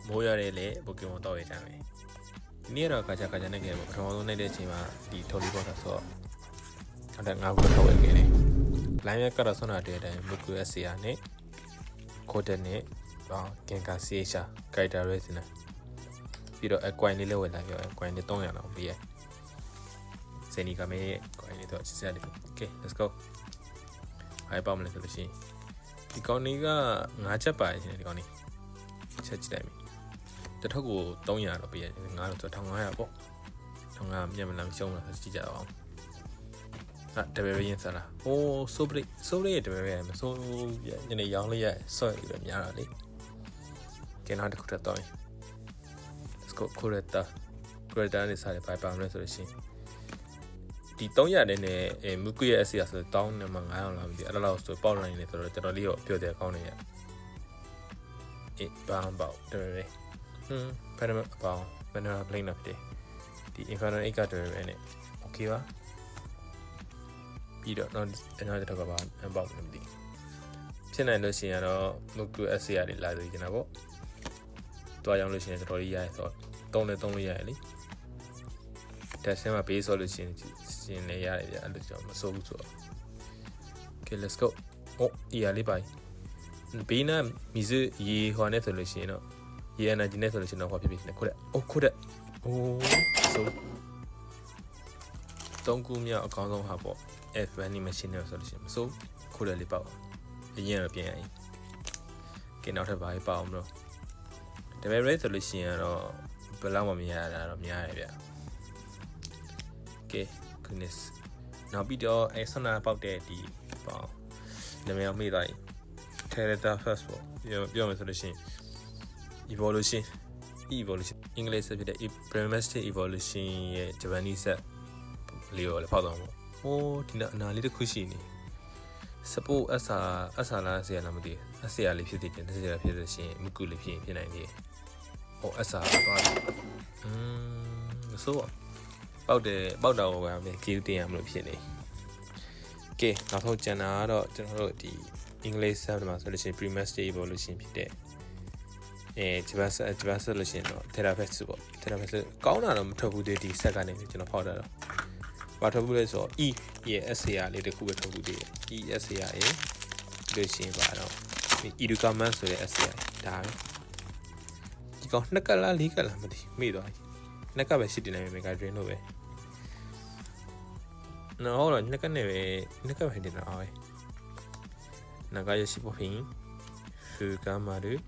မိုးရတဲ့လေပိုကီမွန်တော့ရကြမယ်ဒီနေ့တော့ကာချာနဲ့ခဲ့ပေါ့ပထမဆုံးနိုင်တဲ့အချိန်မှာဒီထော်လီပေါ့ဆိုတော့အဲ့ဒါ9ခုထောက်ဝဲခဲ့တယ်လိုင်းရကတော့ဆွမ်းတာတဲ့အတိုင်းမကူ SCR နဲ့ကိုတက်နဲ့ဂင်ကာ CH ဂိုက်တာရဲစင်နာပြီးတော့အကွိုင်းလေးလည်းဝယ်လာပြောအကွိုင်းလေး300လောက်ပေးရစနီကမဲကွိုင်းလေးတော့စစ်စစ်လေး Okay let's go ဟိုင်ပေါမလဲဆိုလို့ရှိရင်ဒီကောင်လေးက9ချက်ပါရှင်ဒီကောင်လေးချက်ကြည့်လိုက်ပြီတစ်ထုပ်ကို300တော့ပေးရတယ်9တော့1500ပေါ့1500မြတ်မလားရှုံးလားကြည့်ကြအောင်တပည့်ရင်းစားလားဟိုးဆိုးရဲ့တပည့်ရမဆိုးညနေရောင်းလေးရဆော့ရပြီးများတာလေကဲနောက်တစ်ခုထပ်တော့ let's go ကိုရတာနဲ့စားရပါမလဲဆိုလို့ရှိရင်ဒီ300နဲ့မူကူရဲ့ SCR ဆိုတောင်းနဲ့မှ900လောက်ပြီးအဲ့လောက်ဆိုပေါက်လိုက်နေဆိုတော့တော်တော်လေးတော့ပြောတယ်ကောင်းနေရဘာမှပေါ့တပည့်ဖက်နမပေါ့ဖက်နမ plane နဲ့ဖြစ်ဒီ Inferno 8ကတပည့်နဲ့ okay ပါပြီးတော့နောက်တစ်ခါပါအပေါက်မသိဖြစ်နိုင်လို့ရှိရင်တော့မူကူ SCR တွေလာသိချင်တာပေါ့တွားရောက်လို့ရှိရင်တော်တော်လေးရရဆိုတော့3လို့ရရလေတက်ဆင်းမှာဘေးဆိုလို့ရှိရင်လည်းရတယ်ဗျအဲ့လိုကြောင့်မစိုးဘူးဆိုတော့ Okay let's go အေးရလေးပါဘေးနာမီဇရေဟောနဲ့ဆိုလို့ရှိရင်တော့ရေ energy နဲ့ဆိုလို့ရှိရင်တော့ဟောဖြစ်နေခုတဲ့ဆို3ခုမြောက်အကောင်းဆုံးဟာပေါ့ F1 machine နဲ့ဆိုလို့ရှိရင်မစိုးခုတဲ့လေးပေါ့အရင်တော့ပြန်ရင်ကဲနောက်ထပ်ဘာပေါ့အောင်မလို့တပည့်ရဲဆိုလို့ရှိရင်တော့ဘယ်လောက်မှမရတာတော့များရဗျOkay goodness နောက်ပြီးတော့ဆန္ဒပေါက်တဲ့ဒီပေါ့နာမည်အောင်မေ့သွားရင် Terra First ပေါ့ပြောမယ်ဆိုလို့ရှိရင် evolution အင်္ဂလိပ်ဆက်ဖြစ်တဲ့ Premaster Evolution ရဲ့ Japanese ဆက်လေးကိုလည်းဖောက်သွားမှာဟိုးဒီအနာလေးတစ်ခုရှိနေ support အစာလားဆရာလားမသိဘူးဆရာလေးဖြစ်တဲ့ဆရာဖြစ်လို့ရှိရင်မကူလေးဖြစ်နိုင်တယ်ဟိုအစာသွားတယ်ဆိုတော့ပေါက်တာကိုပဲကြည့်တင်ရမလို့ဖြစ်နေကဲနောက်ဆုံးကျန်တာကတော့ကျွန်တော်တို့ဒီ English sub မှာဆိုလို့ရှိရင် Premaster Evolution ဖြစ်တဲ့ဂျပန်ဆက်လို့ရှိရင်တော့ Therapist ပေါ့ Therapist ကောင်းတာတော့မထွက်ဘူးဒီဆက်ကနေကျွန်တော်ဖောက်တာတော့ဘာထွက်ဘူးလဲဆိုတော့ E ရဲ့ SCR လေးတစ်ခုပဲထွက်ဘူးသေးတယ် E SCR ရဲ့လို့ရှိရင်ပါတော့ Educaman ဆိုတဲ့ SCR ဒါပဲဒီကောင်2ကတ်လား4ကတ်လားမသိမေ့သွားပြီ2ကတ်ပဲရှိတင်နိုင်မယ် Mega Drain လို့ပဲနော်တော့2ကတ်နဲ့ပဲ2ကတ်ပဲတင်တာအောင်ပဲ長吉ポフィン、フーガマル、